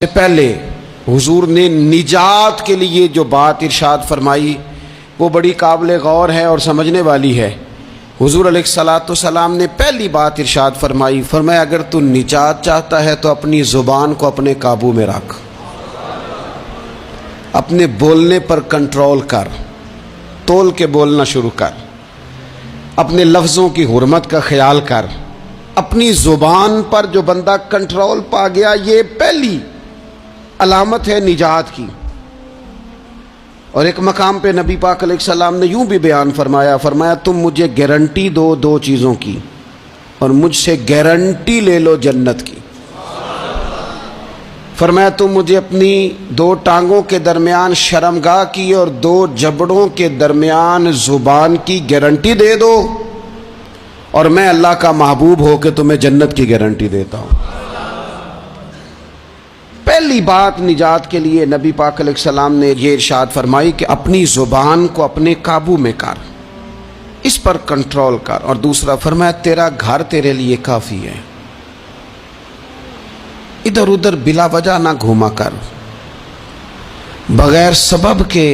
سے پہلے حضور نے نجات کے لیے جو بات ارشاد فرمائی وہ بڑی قابل غور ہے اور سمجھنے والی ہے۔ حضور علیہ الصلوۃ والسلام نے پہلی بات ارشاد فرمائی، فرمایا اگر تو نجات چاہتا ہے تو اپنی زبان کو اپنے قابو میں رکھ، اپنے بولنے پر کنٹرول کر، تول کے بولنا شروع کر، اپنے لفظوں کی حرمت کا خیال کر۔ اپنی زبان پر جو بندہ کنٹرول پا گیا، یہ پہلی علامت ہے نجات کی۔ اور ایک مقام پہ نبی پاک علیہ السلام نے یوں بھی بیان فرمایا، تم مجھے گارنٹی دو چیزوں کی، اور مجھ سے گارنٹی لے لو جنت کی۔ فرمایا تم مجھے اپنی دو ٹانگوں کے درمیان شرمگاہ کی اور دو جبڑوں کے درمیان زبان کی گارنٹی دے دو، اور میں اللہ کا محبوب ہو کے تمہیں جنت کی گارنٹی دیتا ہوں۔ پہلی بات نجات کے لیے نبی پاک علیہ السلام نے یہ ارشاد فرمائی کہ اپنی زبان کو اپنے قابو میں کر، اس پر کنٹرول کر۔ اور دوسرا فرمایا تیرا گھر تیرے لیے کافی ہے، ادھر ادھر بلا وجہ نہ گھوما کر، بغیر سبب کے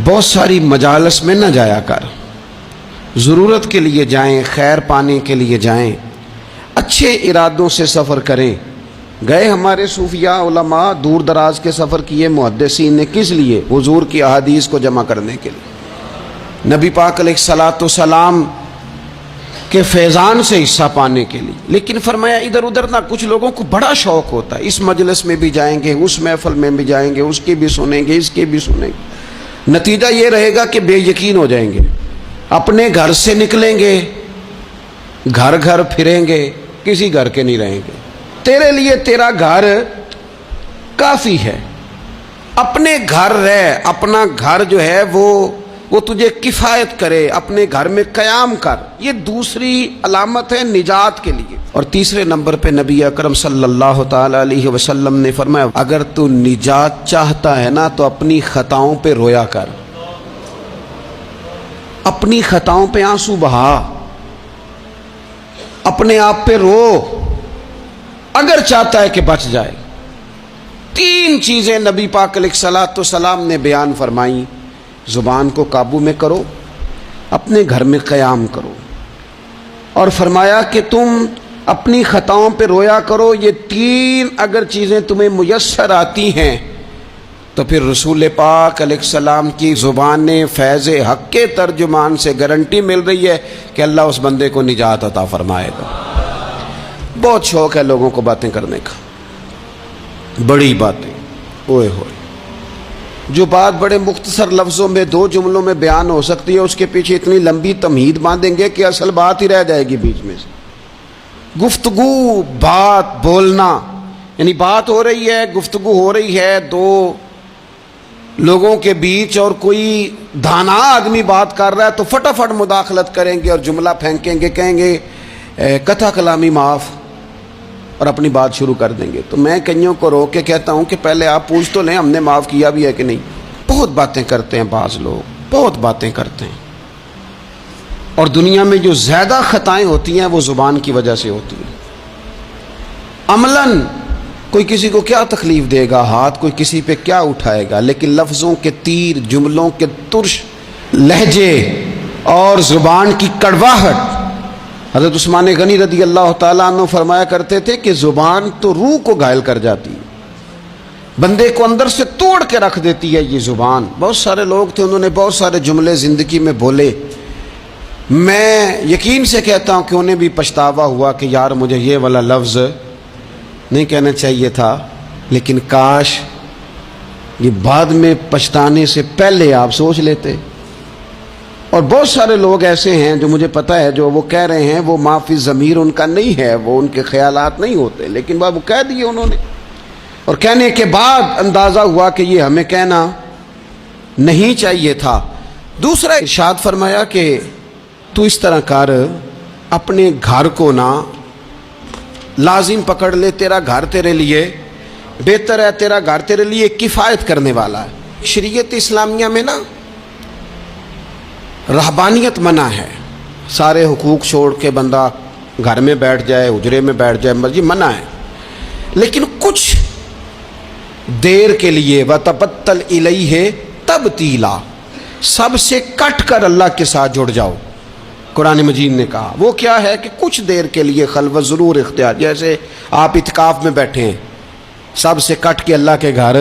بہت ساری مجالس میں نہ جایا کر، ضرورت کے لیے جائیں، خیر پانے کے لیے جائیں، اچھے ارادوں سے سفر کریں۔ گئے ہمارے صوفیاء علماء دور دراز کے سفر کیے محدثین نے، کس لیے؟ حضور کی احادیث کو جمع کرنے کے لیے، نبی پاک علیہ الصلوۃ والسلام کے فیضان سے حصہ پانے کے لیے۔ لیکن فرمایا ادھر ادھر نہ، کچھ لوگوں کو بڑا شوق ہوتا ہے، اس مجلس میں بھی جائیں گے، اس محفل میں بھی جائیں گے، اس کی بھی سنیں گے، اس کی بھی سنیں گے، نتیجہ یہ رہے گا کہ بے یقین ہو جائیں گے، اپنے گھر سے نکلیں گے، گھر گھر پھریں گے، کسی گھر کے نہیں رہیں گے۔ تیرے لیے تیرا گھر کافی ہے، اپنے گھر رہ، اپنا گھر جو ہے وہ تجھے کفایت کرے، اپنے گھر میں قیام کر۔ یہ دوسری علامت ہے نجات کے لیے۔ اور تیسرے نمبر پہ نبی اکرم صلی اللہ تعالی علیہ وسلم نے فرمایا اگر تو نجات چاہتا ہے نا تو اپنی خطاؤں پہ رویا کر، اپنی خطاؤں پہ آنسو بہا، اپنے آپ پہ رو، اگر چاہتا ہے کہ بچ جائے۔ تین چیزیں نبی پاک علیہ الصلوۃ والسلام نے بیان فرمائی، زبان کو قابو میں کرو، اپنے گھر میں قیام کرو، اور فرمایا کہ تم اپنی خطاؤں پہ رویا کرو۔ یہ تین اگر چیزیں تمہیں میسر آتی ہیں تو پھر رسول پاک علیہ السلام کی زبان فیض حق کے ترجمان سے گارنٹی مل رہی ہے کہ اللہ اس بندے کو نجات عطا فرمائے گا۔ بہت شوق ہے لوگوں کو باتیں کرنے کا، بڑی باتیں، اوئے ہوئے، جو بات بڑے مختصر لفظوں میں دو جملوں میں بیان ہو سکتی ہے اس کے پیچھے اتنی لمبی تمہید باندھیں گے کہ اصل بات ہی رہ جائے گی بیچ میں سے۔ گفتگو، بات، بولنا، یعنی بات ہو رہی ہے، گفتگو ہو رہی ہے دو لوگوں کے بیچ، اور کوئی دانا آدمی بات کر رہا ہے تو فٹافٹ مداخلت کریں گے اور جملہ پھینکیں گے، کہیں گے کتھا کلامی معاف، اور اپنی بات شروع کر دیں گے۔ تو میں کئیوں کو روک کے کہتا ہوں کہ پہلے آپ پوچھ تو لیں ہم نے معاف کیا بھی ہے کہ نہیں۔ بہت باتیں کرتے ہیں بعض لوگ، بہت باتیں کرتے ہیں، اور دنیا میں جو زیادہ خطائیں ہوتی ہیں وہ زبان کی وجہ سے ہوتی ہیں۔ عملاً کوئی کسی کو کیا تکلیف دے گا، ہاتھ کوئی کسی پہ کیا اٹھائے گا، لیکن لفظوں کے تیر، جملوں کے ترش لہجے اور زبان کی کڑواہٹ۔ حضرت عثمان غنی رضی اللہ تعالیٰ عنہ فرمایا کرتے تھے کہ زبان تو روح کو گھائل کر جاتی ہے، بندے کو اندر سے توڑ کے رکھ دیتی ہے یہ زبان۔ بہت سارے لوگ تھے، انہوں نے بہت سارے جملے زندگی میں بولے، میں یقین سے کہتا ہوں کہ انہیں بھی پچھتاوا ہوا کہ یار مجھے یہ والا لفظ نہیں کہنا چاہیے تھا، لیکن کاش یہ بعد میں پچھتانے سے پہلے آپ سوچ لیتے۔ اور بہت سارے لوگ ایسے ہیں جو مجھے پتہ ہے جو وہ کہہ رہے ہیں وہ معافی ضمیر ان کا نہیں ہے، وہ ان کے خیالات نہیں ہوتے، لیکن وہ کہہ دیے انہوں نے، اور کہنے کے بعد اندازہ ہوا کہ یہ ہمیں کہنا نہیں چاہیے تھا۔ دوسرا ارشاد فرمایا کہ تو اس طرح کر، اپنے گھر کو نہ لازم پکڑ لے، تیرا گھر تیرے لیے بہتر ہے، تیرا گھر تیرے لیے کفایت کرنے والا ہے۔ شریعت اسلامیہ میں نا رہبانیت منع ہے، سارے حقوق چھوڑ کے بندہ گھر میں بیٹھ جائے، حجرے میں بیٹھ جائے، مرضی، منع ہے۔ لیکن کچھ دیر کے لیے وَتَبَتَّلْ إِلَيْهِ تَبْتِيلًا، سب سے کٹ کر اللہ کے ساتھ جڑ جاؤ۔ قرآن مجید نے کہا وہ کیا ہے کہ کچھ دیر کے لیے خلوت ضرور اختیار، جیسے آپ اعتکاف میں بیٹھے ہیں، سب سے کٹ کے اللہ کے گھر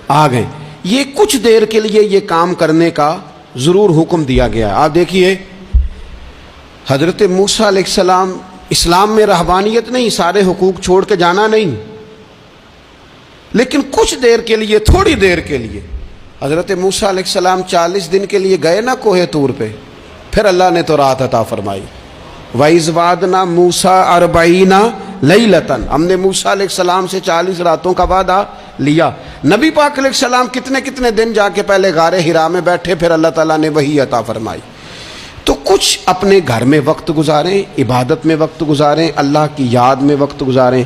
آ گئے، یہ کچھ دیر کے لیے یہ کام کرنے کا ضرور حکم دیا گیا ہے۔ آپ دیکھیے حضرت موسیٰ علیہ السلام، اسلام میں رہبانیت نہیں، سارے حقوق چھوڑ کے جانا نہیں، لیکن کچھ دیر کے لیے، تھوڑی دیر کے لیے حضرت موسیٰ علیہ السلام 40 دن کے لیے گئے نا کوہ طور پہ، پھر اللہ نے تو رات عطا فرمائی۔ وَإِذْ وَعَدْنَا مُوسَىٰ 40 لَيْلَةً، ہم نے موسیٰ علیہ السلام سے 40 راتوں کا وعدہ لیا۔ نبی پاک علیہ السلام کتنے دن جا کے پہلے غار حرا میں بیٹھے، پھر اللہ تعالیٰ نے وحی عطا فرمائی۔ تو کچھ اپنے گھر میں وقت گزاریں، عبادت میں وقت گزاریں، اللہ کی یاد میں وقت گزاریں،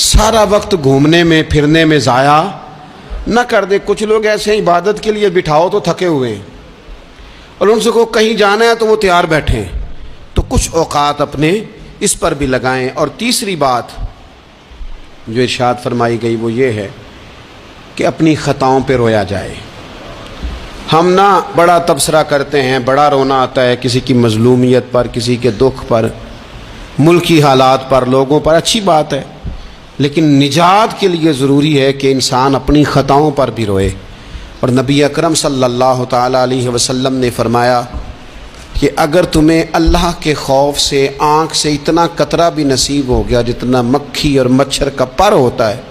سارا وقت گھومنے میں پھرنے میں ضائع نہ کر دیں۔ کچھ لوگ ایسے ہیں عبادت کے لیے بٹھاؤ تو تھکے ہوئے ہیں، اور ان سے کو کہیں جانا ہے تو وہ تیار بیٹھے ہیں، تو کچھ اوقات اپنے اس پر بھی لگائیں۔ اور تیسری بات جو ارشاد فرمائی گئی وہ یہ ہے کہ اپنی خطاؤں پہ رویا جائے۔ ہم نہ بڑا تبصرہ کرتے ہیں، بڑا رونا آتا ہے کسی کی مظلومیت پر، کسی کے دکھ پر، ملکی حالات پر، لوگوں پر، اچھی بات ہے، لیکن نجات کے لیے ضروری ہے کہ انسان اپنی خطاؤں پر بھی روئے۔ اور نبی اکرم صلی اللہ تعالیٰ علیہ وسلم نے فرمایا کہ اگر تمہیں اللہ کے خوف سے آنکھ سے اتنا قطرہ بھی نصیب ہو گیا جتنا مکھی اور مچھر کا پر ہوتا ہے،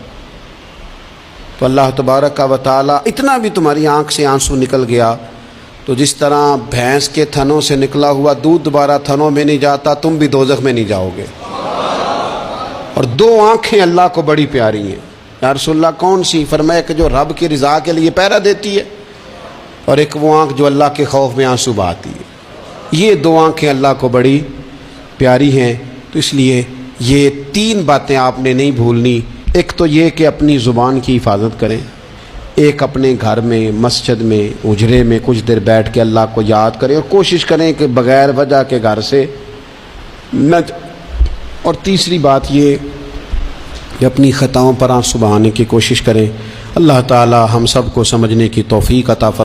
تو اللہ تبارک و تعالیٰ اتنا بھی تمہاری آنکھ سے آنسو نکل گیا تو جس طرح بھینس کے تھنوں سے نکلا ہوا دودھ دوبارہ تھنوں میں نہیں جاتا، تم بھی دوزخ میں نہیں جاؤ گے۔ اور دو آنکھیں اللہ کو بڑی پیاری ہیں۔ یا رسول اللہ کون سی؟ فرمایا کہ جو رب کی رضا کے لیے پہرا دیتی ہے، اور ایک وہ آنکھ جو اللہ کے خوف میں آنسو بہاتی ہے۔ یہ دو آنکھیں اللہ کو بڑی پیاری ہیں، تو اس لیے یہ 3 باتیں آپ نے نہیں بھولنی۔ ایک تو یہ کہ اپنی زبان کی حفاظت کریں، ایک اپنے گھر میں، مسجد میں، اجرے میں کچھ دیر بیٹھ کے اللہ کو یاد کریں، اور کوشش کریں کہ بغیر وجہ کے گھر سے نہ۔ اور تیسری بات یہ کہ اپنی خطاؤں پر آنسو بہانے کی کوشش کریں۔ اللہ تعالی ہم سب کو سمجھنے کی توفیق عطا فرمائے۔